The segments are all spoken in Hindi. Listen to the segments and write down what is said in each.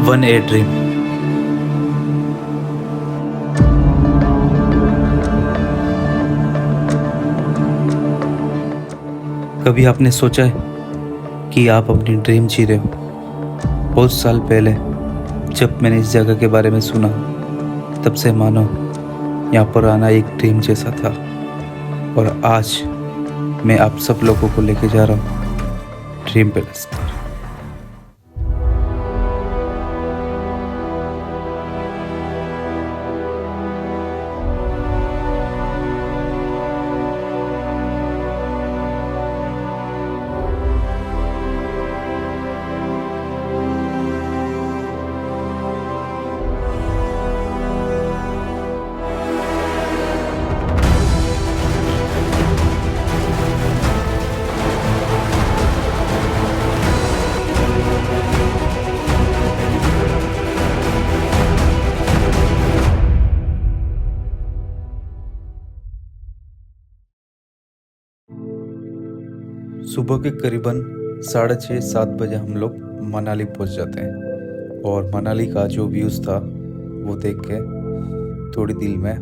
One a dream. कभी आपने सोचा है कि आप अपनी ड्रीम जी रहे हो? बहुत साल पहले जब मैंने इस जगह के बारे में सुना, तब से मानो यहाँ पर आना एक ड्रीम जैसा था। और आज मैं आप सब लोगों को लेके जा रहा हूँ ड्रीम पैलेस पर। सुबह के करीबन 6:30-7 बजे हम लोग मनाली पहुंच जाते हैं। और मनाली का जो व्यूज़ था वो देख के थोड़ी दिल में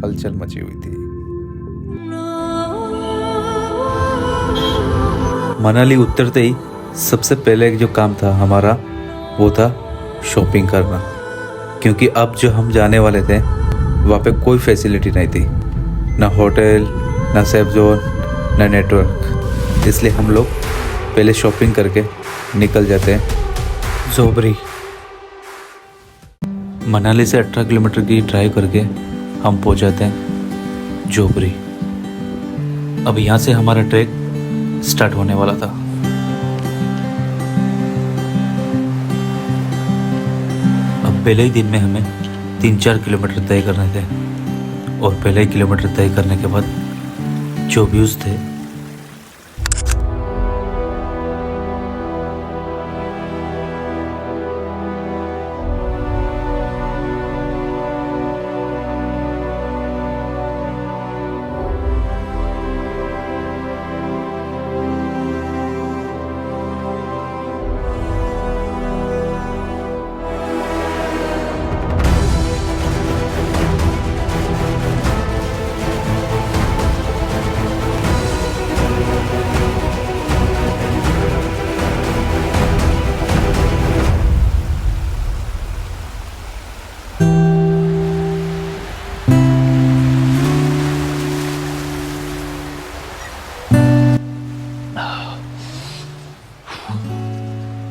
हलचल मची हुई थी। मनाली उतरते ही सबसे पहले जो काम था हमारा वो था शॉपिंग करना, क्योंकि अब जो हम जाने वाले थे वहाँ पे कोई फैसिलिटी नहीं थी, ना होटल, ना सेफ जोन, ना नेटवर्क। इसलिए हम लोग पहले शॉपिंग करके निकल जाते हैं जोबरी। मनाली से 18 किलोमीटर की ड्राइव करके हम पहुंच जाते हैं जोबरी। अब यहाँ से हमारा ट्रैक स्टार्ट होने वाला था। अब पहले ही दिन में हमें 3-4 किलोमीटर तय करने थे, और पहले ही किलोमीटर तय करने के बाद जो व्यूज़ थे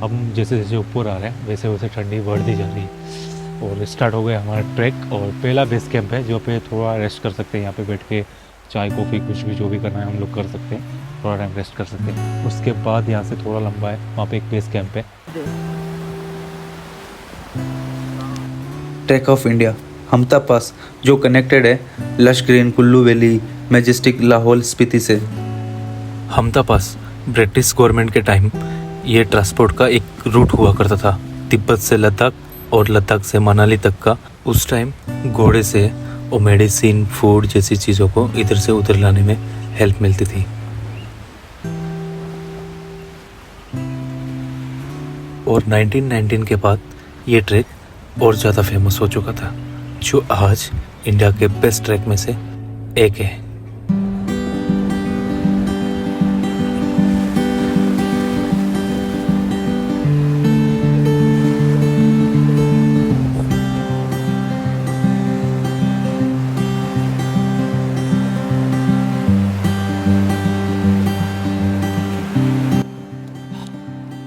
हम जैसे जैसे ऊपर आ रहे हैं वैसे वैसे ठंडी बढ़ती जा रही है और स्टार्ट हो गया हमारा ट्रैक। और पहला बेस कैंप है जो पे थोड़ा रेस्ट कर सकते हैं, यहाँ पे बैठ के चाय कॉफ़ी कुछ भी जो भी करना है हम लोग कर सकते हैं, थोड़ा टाइम रेस्ट कर सकते हैं। उसके बाद यहाँ से थोड़ा लंबा है, वहाँ पे एक बेस कैंप है। ट्रैक ऑफ इंडिया हमता पास, जो कनेक्टेड है lush green, Kullu valley, majestic, Lahaul Spiti से। हमता पास ब्रिटिश गवर्नमेंट के टाइम ये ट्रांसपोर्ट का एक रूट हुआ करता था, तिब्बत से लद्दाख और लद्दाख से मनाली तक का। उस टाइम घोड़े से और मेडिसिन, फूड जैसी चीज़ों को इधर से उधर लाने में हेल्प मिलती थी। और 1919 के बाद ये ट्रैक और ज़्यादा फेमस हो चुका था, जो आज इंडिया के बेस्ट ट्रैक में से एक है।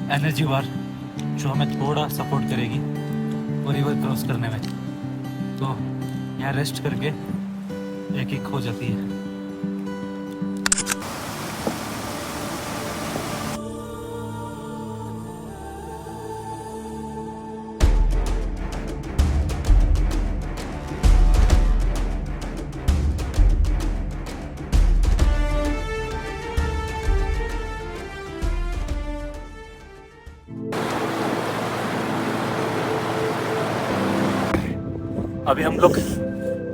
एनर्जी बार जो हमें थोड़ा सपोर्ट करेगी और रिवर क्रॉस करने में, तो यहाँ रेस्ट करके एक एक हो जाती है। अभी हम लोग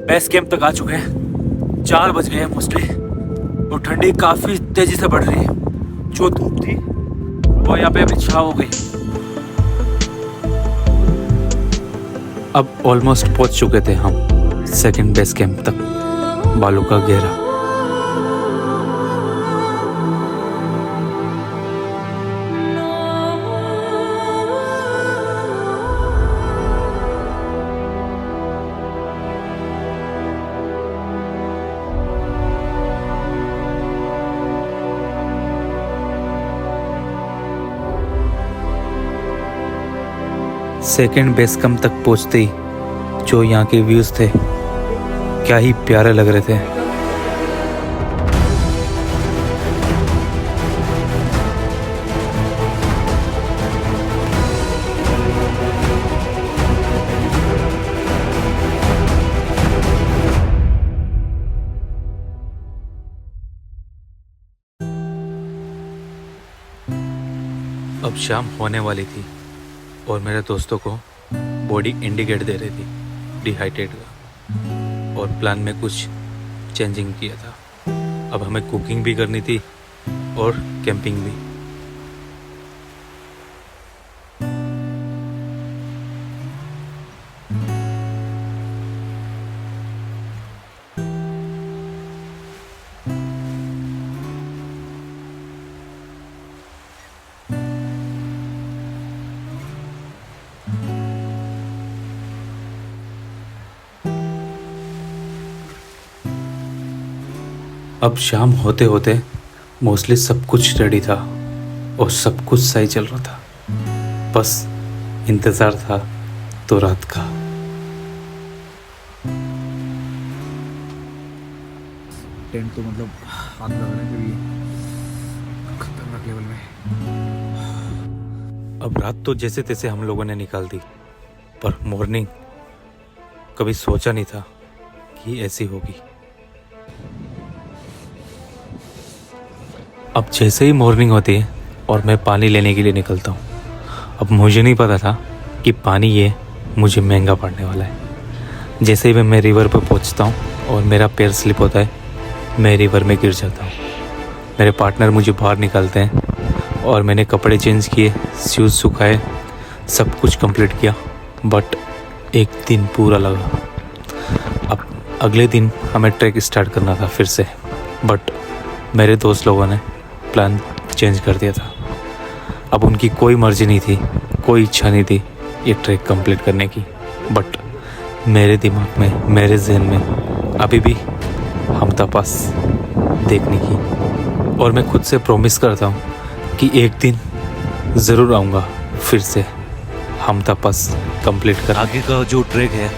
बेस कैंप तक आ चुके हैं। 4 बज गए हैं मोस्टली, और ठंडी काफ़ी तेज़ी से बढ़ रही है। जो धूप थी वो यहाँ पे अभी छाव हो गई। अब ऑलमोस्ट पहुंच चुके थे हम सेकंड बेस कैंप तक, बालू का घेरा। सेकंड बेस कैंप तक पहुंचते ही जो यहाँ के व्यूज़ थे क्या ही प्यारे लग रहे थे। अब शाम होने वाली थी और मेरे दोस्तों को बॉडी इंडिकेट दे रही थी डिहाइड्रेट का, और प्लान में कुछ चेंजिंग किया था। अब हमें कुकिंग भी करनी थी और कैंपिंग भी। अब शाम होते होते मोस्टली सब कुछ रेडी था और सब कुछ सही चल रहा था, बस इंतज़ार था तो रात का। टेंट तो मतलब हाथ लग रहा है कभी खतरनाक लेवल में। अब रात तो जैसे तैसे हम लोगों ने निकाल दी, पर मॉर्निंग कभी सोचा नहीं था कि ऐसी होगी। अब जैसे ही मॉर्निंग होती है और मैं पानी लेने के लिए निकलता हूँ, अब मुझे नहीं पता था कि पानी ये मुझे महंगा पड़ने वाला है। जैसे ही मैं रिवर पर पहुँचता हूँ और मेरा पैर स्लिप होता है, मैं रिवर में गिर जाता हूँ। मेरे पार्टनर मुझे बाहर निकालते हैं और मैंने कपड़े चेंज किए, शूज़ सुखाए, सब कुछ कंप्लीट किया, बट एक दिन पूरा लगा। अब अगले दिन हमें ट्रैक स्टार्ट करना था फिर से, बट मेरे दोस्त लोगों ने प्लान चेंज कर दिया था। अब उनकी कोई मर्जी नहीं थी, कोई इच्छा नहीं थी ये ट्रैक कंप्लीट करने की, बट मेरे दिमाग में, मेरे जहन में अभी भी हमता पास देखने की, और मैं खुद से प्रॉमिस करता हूँ कि एक दिन ज़रूर आऊँगा फिर से हमता पास कंप्लीट कर। आगे का जो ट्रैक है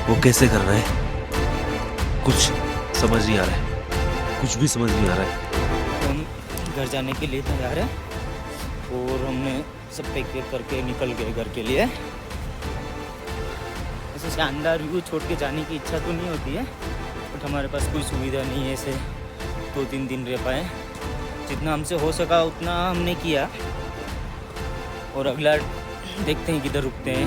वो कैसे करना है कुछ समझ नहीं आ रहा है, कुछ भी समझ नहीं आ रहा है। हम घर जाने के लिए तैयार है और हमने सब पैक करके निकल गए घर के लिए। ऐसे शानदार व्यू छोड़ के जाने की इच्छा तो नहीं होती है, बट हमारे पास कोई सुविधा नहीं है ऐसे 2-3 दिन रह पाए। जितना हमसे हो सका उतना हमने किया और अगला देखते हैं किधर रुकते हैं।